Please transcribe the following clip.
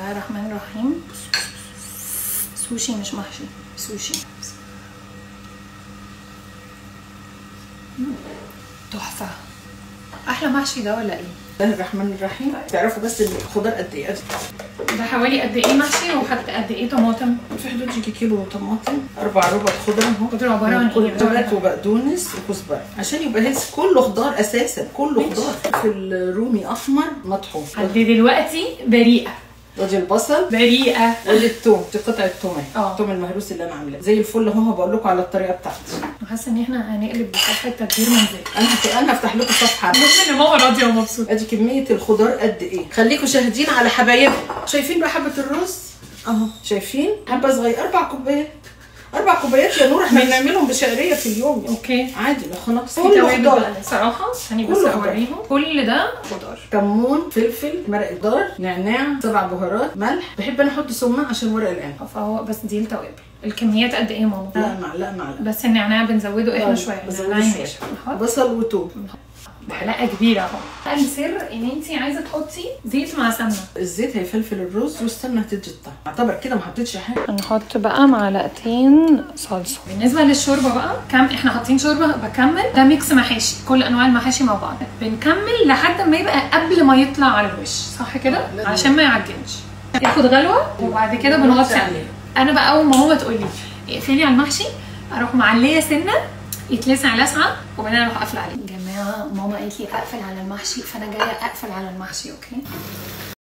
الله الرحمن الرحيم. سوشي مش محشي، سوشي. تحفه. احلى محشي ده ولا ايه؟ بسم الله الرحمن الرحيم. تعرفوا بس الخضار قد ايه؟ ده حوالي قد ايه محشي وحط قد ايه طماطم؟ في حدود يجي كيلو طماطم، 4 ربع خضره اهو. خضره عباره عن ايه؟ خضروات وبقدونس وكزبره عشان يبقى هيلث. كله خضار اساسا، كله خضار. في الرومي احمر مطحون. دي دلوقتي بريئه. ودي البصل بريئه. ودي الثوم، دي قطعه ثوم اهي. الثوم المهروس اللي انا عاملاه زي الفل اهو. بقول لكم على الطريقه بتاعتي. حاسه ان احنا هنقلب بصفحه تدبير منزلي. انا هفتح لكم صفحه. المهم ان ماما راضيه ومبسوطه. ادي كميه الخضار قد ايه. خليكم شاهدين على حبايبكم. شايفين بقى حبه الرز اهو، شايفين حبه صغيره. 4 كوبايات، 4 كوبايات يا نور. احنا بنعملهم بشعريه في اليوم يعني. اوكي عادي خلاص. كله خضار صراحه. ثاني بس اوريهم. كل ده خضار. كمون، فلفل، مرق خضار، نعناع، 7 بهارات، ملح. بحب انا احط سمنه عشان ورق العنب. فهو بس دي التوابل. الكميات قد ايه ماما؟ لا معلقه بس النعناع بنزوده احنا شويه. بصل وتوم. معلقه كبيره اهو. السر ان انت عايزه تحطي زيت مع سمنه. الزيت هيفلفل الرز والسمنه هتدي الطعم. اعتبر كده ما حطيتش حاجه. هنحط بقى معلقتين صلصه. بالنسبه للشوربه بقى احنا حاطين شوربه. بكمل ده ميكس محاشي، كل انواع المحاشي مع بعض. بنكمل لحد ما يبقى قبل ما يطلع على الوش، صح كده؟ عشان ما يعجنش، ياخد غلوه وبعد كده بنغطي عليه. انا بقى اول ما ماما تقول لي اقفلي على المحشي اروح معليه سنه يتلسع لسعه وبعدين اروح قافله عليه. يا جماعه ماما قالت لي اقفل على المحشي، فانا جايه اقفل على المحشي. اوكي